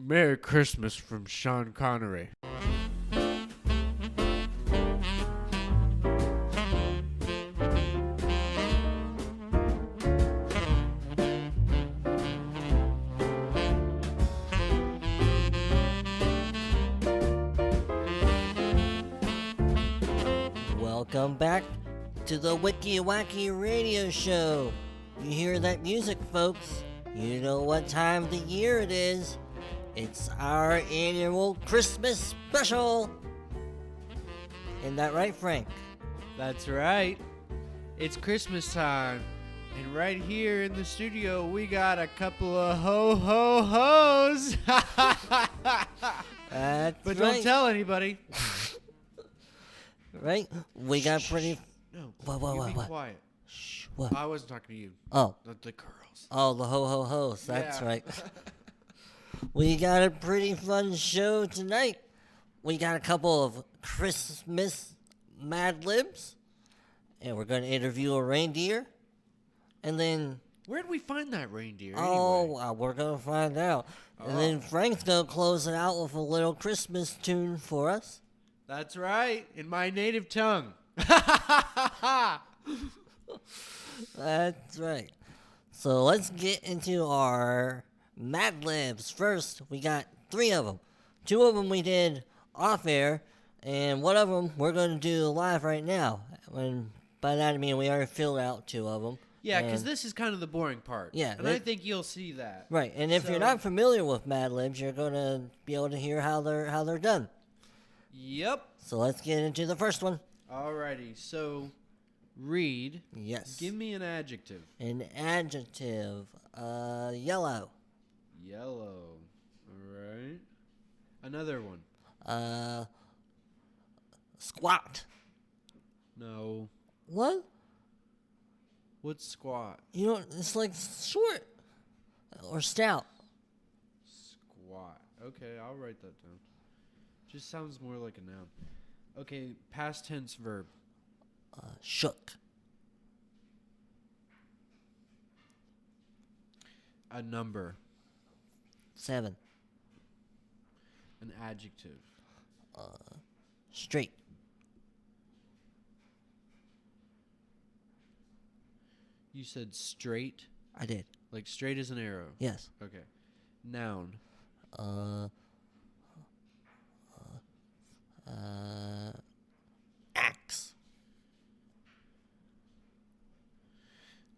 Merry Christmas from Sean Connery. Welcome back to the Wicky Wacky radio show. You hear that music, folks? You know what time of the year it is. It's our annual Christmas special. Isn't that right, Frank? That's right. It's Christmas time. And right here in the studio, we got a couple of ho-ho-hos. That's But right. don't tell anybody. Right? We got pretty... No, What? be quiet. Shh, what? I wasn't talking to you. Oh. The girls. Oh, the ho-ho-hos. That's Yeah. right. We got a pretty fun show tonight. We got a couple of Christmas madlibs. And we're going to interview a reindeer. And then... Where'd we find that reindeer Oh, we're going to find out. And then Frank's going to close it out with a little Christmas tune for us. That's right. In my native tongue. That's right. So let's get into our Mad Libs. First, we got 3 of them. 2 of them we did off air, and one of them we're going to do live right now. And by that I mean we already filled out 2 of them. Yeah, because this is kind of the boring part. Yeah, and I think you'll see that. Right, and if you're not familiar with Mad Libs, you're going to be able to hear how they're done. Yep. So let's get into the first one. Alrighty, so Reid. Yes. Give me an adjective. An adjective. Yellow. Yellow. Alright. Another one. Squat. No. What? What's squat? You know, it's like short or stout. Squat. Okay, I'll write that down. Just sounds more like a noun. Okay, past tense verb. Shook. A number. 7. An adjective. Straight. You said straight? I did. Like straight as an arrow? Yes. Okay. Noun. Axe.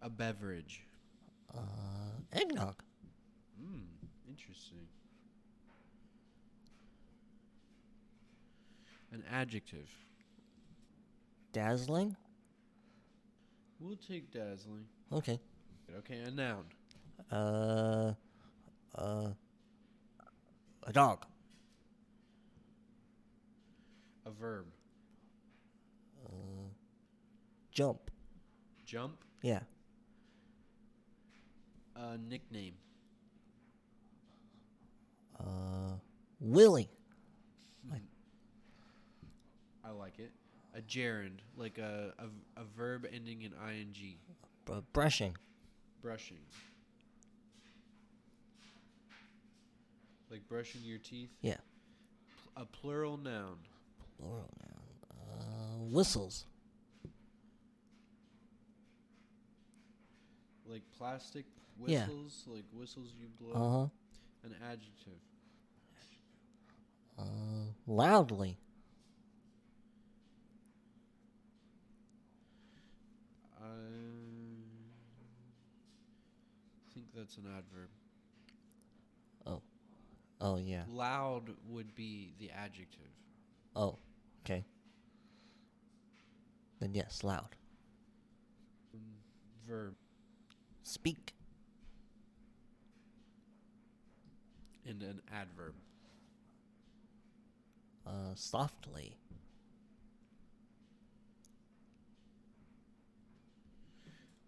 A beverage. Eggnog. Interesting. An adjective. Dazzling. We'll take dazzling. Okay. Okay, a noun. A dog. A verb. Jump. Jump. Yeah. A nickname. Willie. I like it. A gerund, like a verb ending in ing. Brushing. Brushing. Like brushing your teeth. Yeah. A plural noun. Plural noun. Whistles. Like plastic Yeah. whistles, like whistles you blow. Uh-huh. An adjective. Loudly. I think that's an adverb. Oh, yeah. Loud would be the adjective. Oh, okay. Then yes, loud. Verb. Speak. And an adverb. Softly.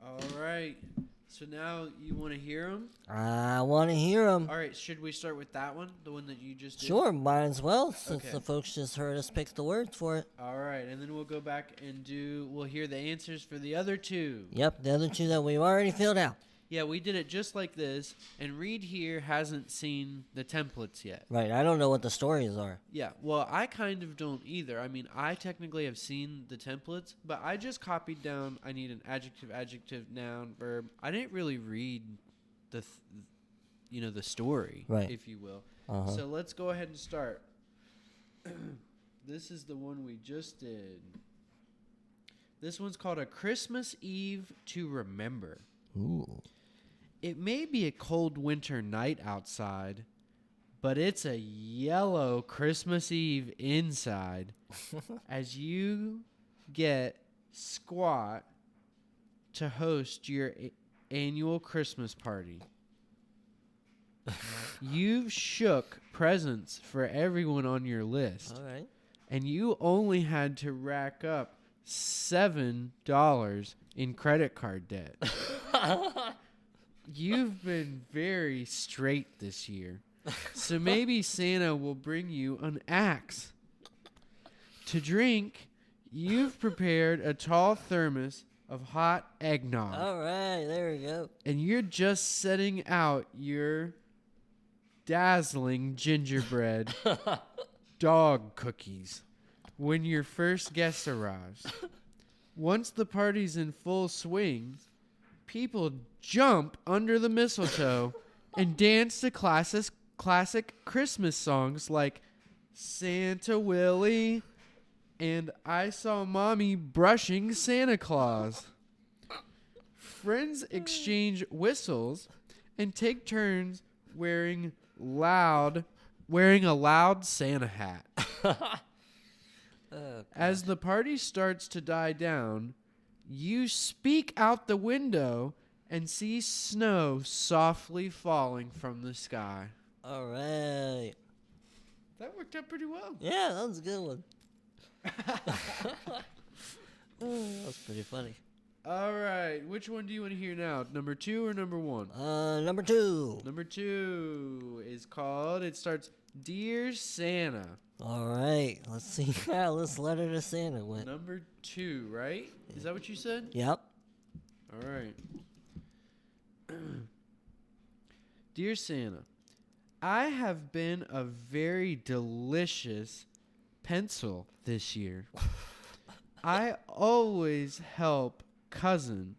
All right. So now you want to hear them? I want to hear them. All right. Should we start with that one? The one that you just did? Sure, might as well, since Okay. the folks just heard us pick the words for it. All right. And then we'll go back and we'll hear the answers for the other 2. Yep, the other 2 that we've already filled out. Yeah, we did it just like this, and Reid here hasn't seen the templates yet. Right, I don't know what the stories are. Yeah, well, I kind of don't either. I mean, I technically have seen the templates, but I just copied down, I need an adjective, noun, verb. I didn't really read the story, Right. if you will. Uh-huh. So let's go ahead and start. This is the one we just did. This one's called A Christmas Eve to Remember. Ooh. It may be a cold winter night outside, but it's a yellow Christmas Eve inside as you get squat to host your annual Christmas party. You've shook presents for everyone on your list, All right. and you only had to rack up $7 in credit card debt. You've been very straight this year, so maybe Santa will bring you an axe. To drink, you've prepared a tall thermos of hot eggnog. All right, there we go. And you're just setting out your dazzling gingerbread dog cookies when your first guest arrives. Once the party's in full swing, people jump under the mistletoe and dance to classic Christmas songs like Santa Willie and I Saw Mommy Brushing Santa Claus. Friends exchange whistles and take turns wearing a loud Santa hat. As the party starts to die down, you speak out the window and see snow softly falling from the sky. All right. That worked out pretty well. Yeah, that was a good one. That was pretty funny. All right. Which one do you want to hear now? Number 2 or number 1? Number 2. Number 2 is called, it starts, Dear Santa. All right. Let's see how this letter to Santa went. Number 2, right? Is that what you said? Yep. All right. Dear Santa, I have been a very delicious pencil this year. I always help cousin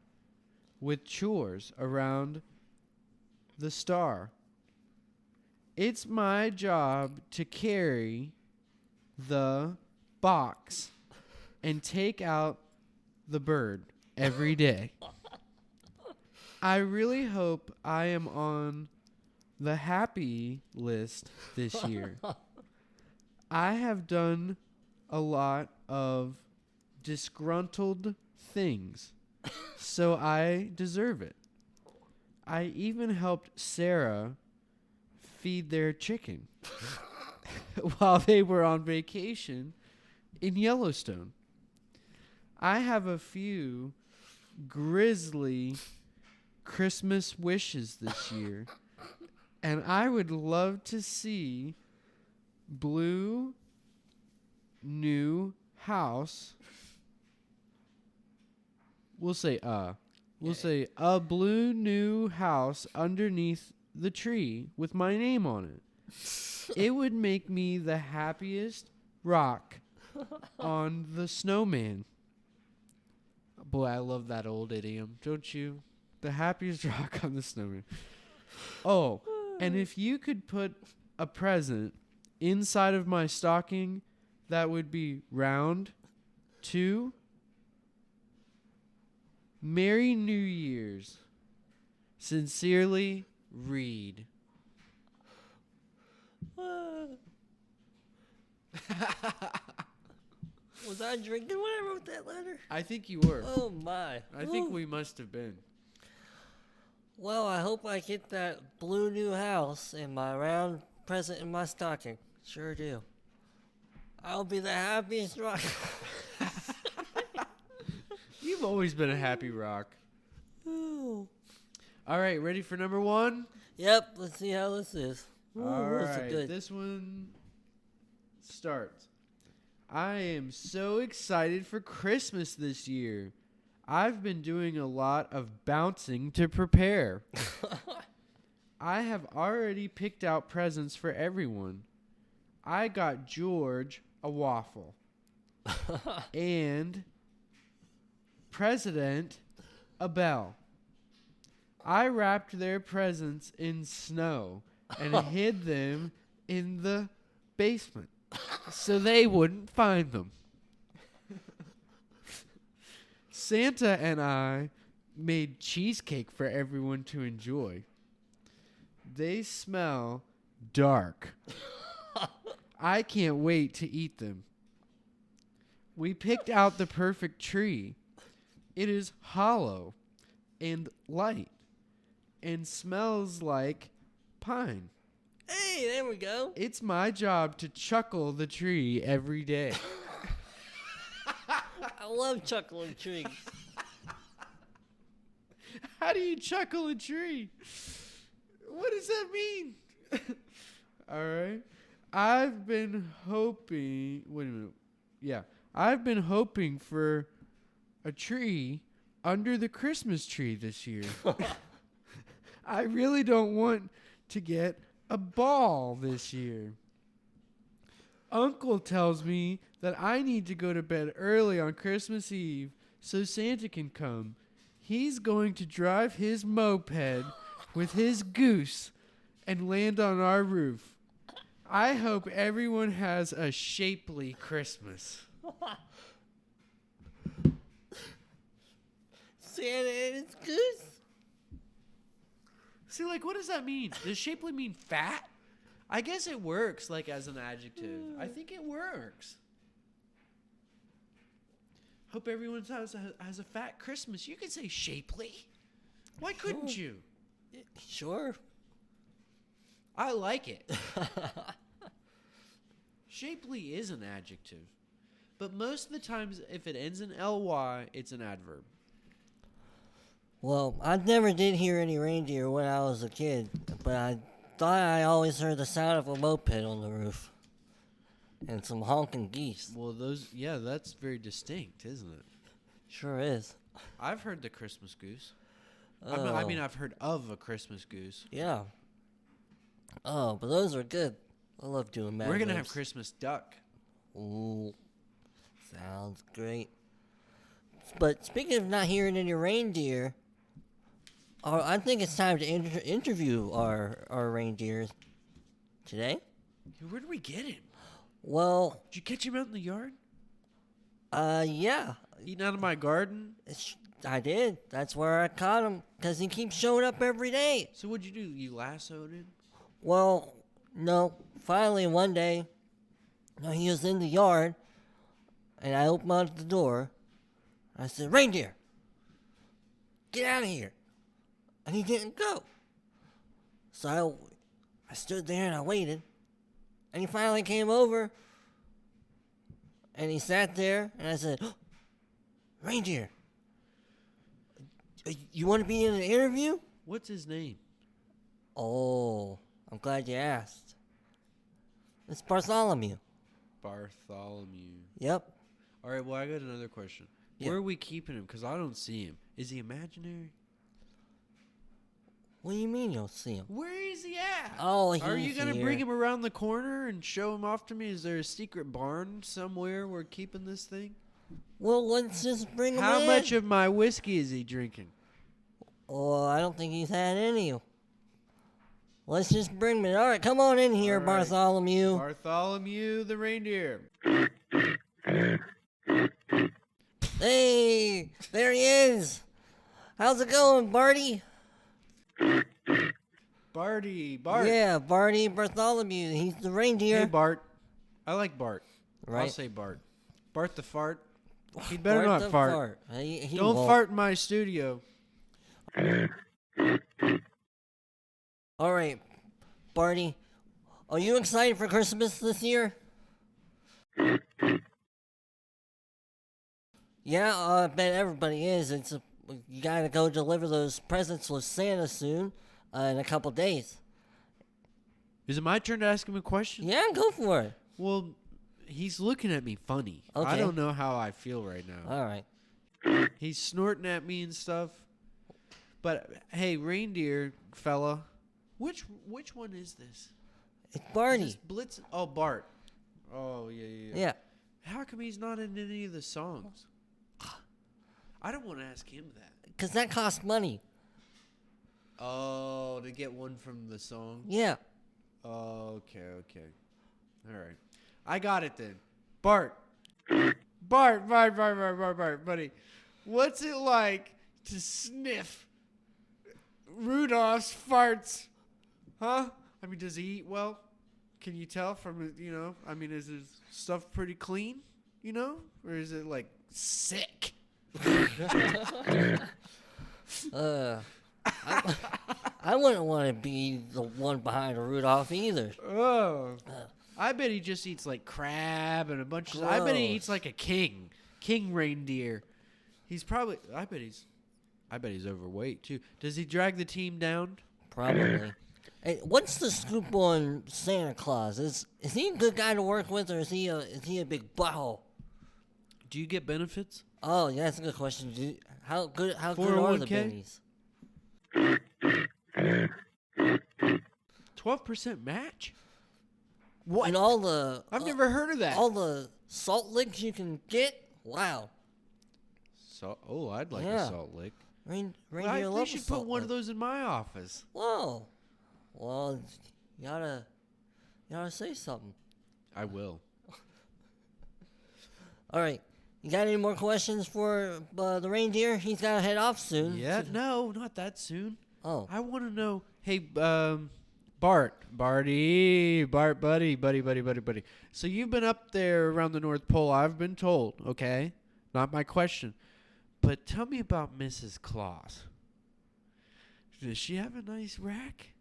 with chores around the star. It's my job to carry the box and take out the bird every day. I really hope I am on the happy list this year. I have done a lot of disgruntled things, so I deserve it. I even helped Sarah feed their chicken while they were on vacation in Yellowstone. I have a few grisly Christmas wishes this year, and I would love to see blue new house. We'll say a blue new house underneath the tree with my name on it. It would make me the happiest rock on the snowman. Boy, I love that old idiom, don't you? The happiest rock on the snowman. Oh, and if you could put a present inside of my stocking that would be round, too. Merry New Year's. Sincerely, Reid. Was I drinking when I wrote that letter? I think you were. Oh, my. I think we must have been. Well, I hope I get that blue new house and my round present in my stocking. Sure do. I'll be the happiest rock. You've always been a happy rock. Ooh. All right, ready for number 1? Yep, let's see how this is. Ooh, All this is right, good. this one starts. I am so excited for Christmas this year. I've been doing a lot of bouncing to prepare. I have already picked out presents for everyone. I got George a waffle. And President a bell. I wrapped their presents in snow and hid them in the basement so they wouldn't find them. Santa and I made cheesecake for everyone to enjoy. They smell dark. I can't wait to eat them. We picked out the perfect tree. It is hollow and light and smells like pine. Hey, there we go. It's my job to chuckle the tree every day. I love chuckling trees. How do you chuckle a tree? What does that mean? All right. I've been hoping... Wait a minute. Yeah. I've been hoping for a tree under the Christmas tree this year. I really don't want to get a ball this year. Uncle tells me that I need to go to bed early on Christmas Eve so Santa can come. He's going to drive his moped with his goose and land on our roof. I hope everyone has a shapely Christmas. Santa and his goose? See, like, what does that mean? Does shapely mean fat? I guess it works, like, as an adjective. I think it works. Hope everyone has a fat Christmas. You could say shapely. Why couldn't you? Sure. I like it. Shapely is an adjective. But most of the times, if it ends in ly, it's an adverb. Well, I never did hear any reindeer when I was a kid, but I thought I always heard the sound of a moped on the roof. And some honking geese. Well, that's very distinct, isn't it? Sure is. I've heard the Christmas goose. Oh. I mean, I've heard of a Christmas goose. Yeah. Oh, but those are good. I love doing madlibs. We're going to have Christmas duck. Ooh. Sounds great. But speaking of not hearing any reindeer, I think it's time to interview our reindeers today. Where did we get him? Well, Did you catch him out in the yard? Yeah. Eating out of my garden? I did. That's where I caught him, because he keeps showing up every day. So what'd you do? You lassoed him? Well, no. Finally, one day, he was in the yard, and I opened up the door. I said, "Reindeer, get out of here." And he didn't go. So I stood there and I waited. And he finally came over. And he sat there. And I said, "Reindeer, you want to be in an interview?" What's his name? Oh, I'm glad you asked. It's Bartholomew. Bartholomew. Yep. All right, well, I got another question. Yeah. Where are we keeping him? Because I don't see him. Is he imaginary? What do you mean you'll see him? Where is he at? Oh, he's Are you going to here. bring him around the corner and show him off to me? Is there a secret barn somewhere we're keeping this thing? Well, let's just bring him How in. much of my whiskey is he drinking? Oh, I don't think he's had any. Let's just bring him in. All right, come on in here, All right. Bartholomew. Bartholomew the reindeer. Hey, there he is. How's it going, Barty? Bart. Yeah, Barty Bartholomew. He's the reindeer. Hey, Bart. I like Bart. I'll Right. say Bart. Bart the fart. He better Bart not the fart. He Don't won't. fart in my studio. All right, Barty. Are you excited for Christmas this year? Yeah, I bet everybody is. You gotta go deliver those presents with Santa soon, in a couple days. Is it my turn to ask him a question? Yeah, go for it. Well, he's looking at me funny. I Okay. don't know how I feel right now. All right. He's snorting at me and stuff. But hey, reindeer fella, which one is this? It's Barney. Is this Blitz? Oh, Bart. Oh, yeah. Yeah. How come he's not in any of the songs? I don't want to ask him that. Because that costs money. Oh, to get one from the song? Yeah. Oh, okay. All right. I got it then. Bart, buddy. What's it like to sniff Rudolph's farts? Huh? I mean, does he eat well? Can you tell from, is his stuff pretty clean, Or is it, like, sick? I wouldn't want to be the one behind Rudolph either. Oh. I bet he just eats, like, crab and a bunch of... I bet he eats like a king reindeer. He's probably... I bet he's overweight, too. Does he drag the team down? Probably. Hey, what's the scoop on Santa Claus? Is he a good guy to work with, or is he a big butthole? Do you get benefits? Oh, yeah, that's a good question. How good are the 401k? bennies? 12% match? What? And all the... I've never heard of that. All the salt licks you can get? Wow. I'd like a salt lick. They should put one of those in my office. Whoa. Well, you gotta say something. I will. All right. You got any more questions for the reindeer? He's got to head off soon. Yeah, no, not that soon. Oh. I want to know, hey, Bart, buddy. So you've been up there around the North Pole, I've been told, okay? Not my question. But tell me about Mrs. Claus. Does she have a nice rack?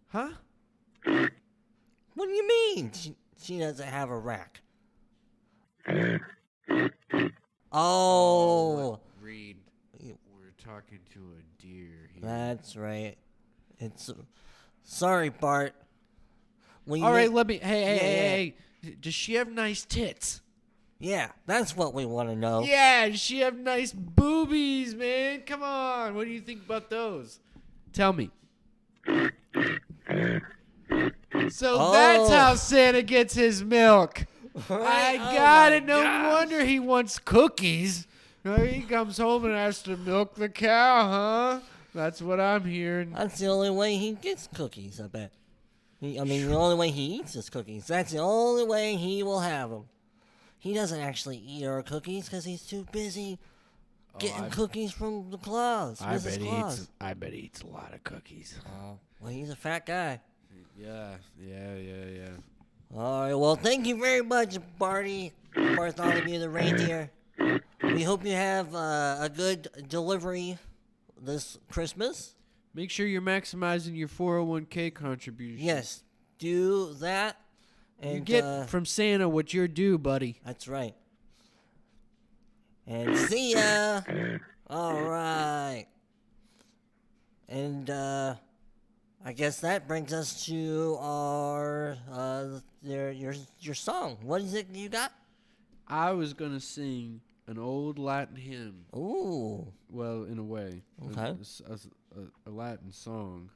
Huh? What do you mean? She doesn't have a rack. Oh. Reid, we're talking to a deer here. That's right. Sorry, Bart. All right, let me... Hey. Does she have nice tits? Yeah, that's what we want to know. Yeah, does she have nice boobies, man? Come on. What do you think about those? Tell me. So that's how Santa gets his milk. I got it. No wonder he wants cookies. He comes home and has to milk the cow, huh? That's what I'm hearing. That's the only way he gets cookies, I bet. The only way he eats is cookies. That's the only way he will have them. He doesn't actually eat our cookies because he's too busy getting cookies from the Claus. I bet he eats a lot of cookies. Oh, well, he's a fat guy. Yeah. All right, well, thank you very much, Bartholomew the reindeer. We hope you have a good delivery this Christmas. Make sure you're maximizing your 401k contribution. Yes, do that. And you get from Santa what you're due, buddy. That's right. And see ya. All right. And I guess that brings us to our your song. What is it you got? I was gonna sing an old Latin hymn. Ooh. Well, in a way. Okay. A Latin song.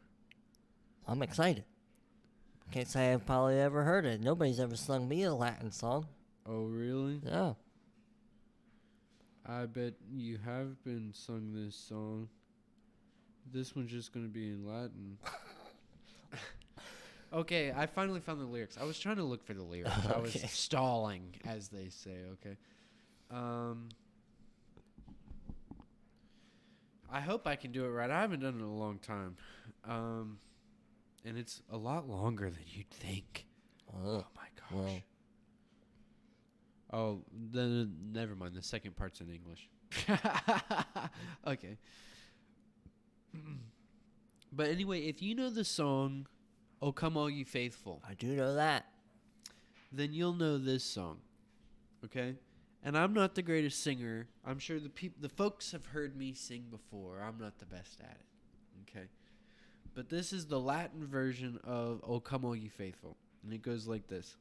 I'm excited. Can't say I've probably ever heard it. Nobody's ever sung me a Latin song. Oh, really? Yeah. I bet you have been sung this song. This one's just going to be in Latin. Okay, I finally found the lyrics. I was trying to look for the lyrics. Okay. I was stalling, as they say, okay? I hope I can do it right. I haven't done it in a long time. And it's a lot longer than you'd think. Oh my gosh. Well. Oh, then never mind. The second part's in English. Okay. But anyway, if you know the song, "Oh Come All You Faithful," I do know that. then you'll know this song. Okay? And I'm not the greatest singer. I'm sure the folks have heard me sing before. I'm not the best at it. Okay? But this is the Latin version of "O Come All You Faithful." And it goes like this.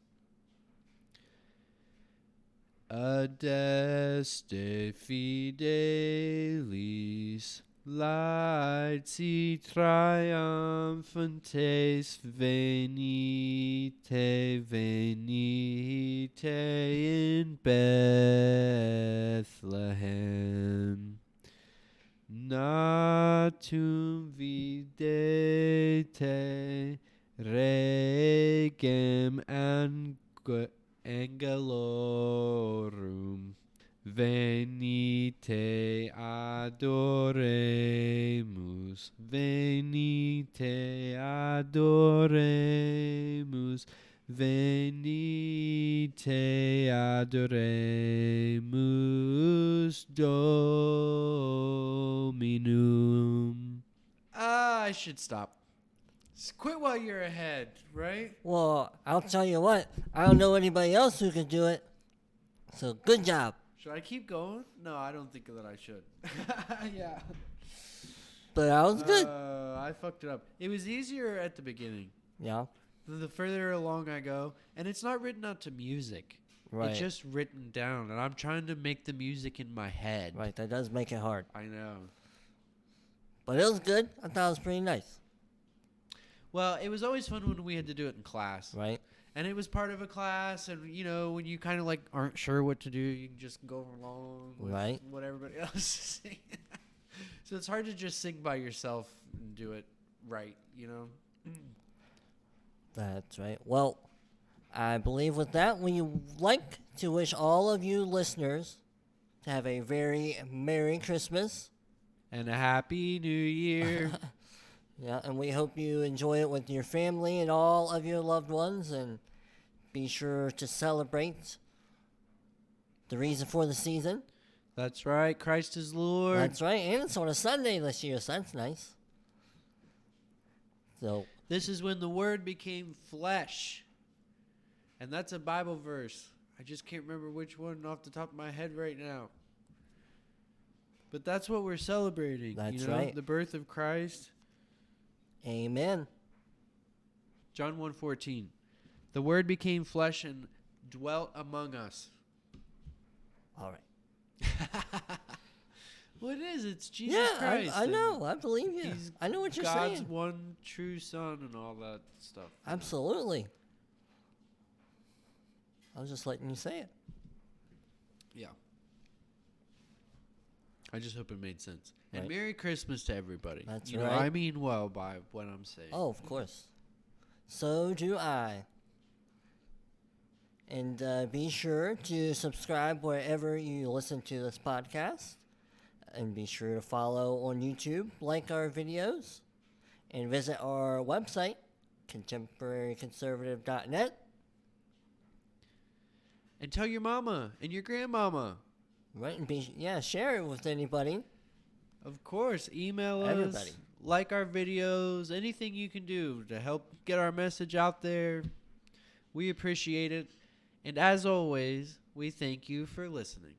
Adeste fidelis laeti triumphantes venite in Bethlehem. Natum videte regem angelorum. Venite adoremus, venite adoremus, venite adoremus Dominum. I should stop. Quit while you're ahead, right? Well, I'll tell you what. I don't know anybody else who can do it. So good job. Should I keep going? No, I don't think that I should. Yeah. But that was good. I fucked it up. It was easier at the beginning. Yeah. The further along I go, and it's not written out to music. Right. It's just written down, and I'm trying to make the music in my head. Right. That does make it hard. I know. But it was good. I thought it was pretty nice. Well, it was always fun when we had to do it in class. Right. And it was part of a class, and, you know, when you kind of, like, aren't sure what to do, you can just go along with Right. what everybody else is saying. So it's hard to just sing by yourself and do it right, you know? That's right. Well, I believe with that, we like to wish all of you listeners to have a very Merry Christmas. And a Happy New Year. Yeah, and we hope you enjoy it with your family and all of your loved ones, and be sure to celebrate the reason for the season. That's right. Christ is Lord. That's right, and it's on a Sunday this year, so that's nice. So This is when the Word became flesh. And that's a Bible verse. I just can't remember which one off the top of my head right now. But that's what we're celebrating. That's you know? right. The birth of Christ. amen. John 1:14. The Word became flesh and dwelt among us. All right. Well, it is. It's Jesus Yeah, Christ. I know. I believe you. He's I know what you're God's saying. one true Son and all that stuff. Absolutely. I was just letting you say it. Yeah. I just hope it made sense. And Right. Merry Christmas to everybody. That's you know, right. I mean well by what I'm saying. Oh, of course. So do I. And be sure to subscribe wherever you listen to this podcast. And be sure to follow on YouTube, like our videos, and visit our website, contempconerv.net. And tell your mama and your grandmama. Right, and share it with anybody. Of course, email us. Everybody. Like our videos, anything you can do to help get our message out there. We appreciate it. And as always, we thank you for listening.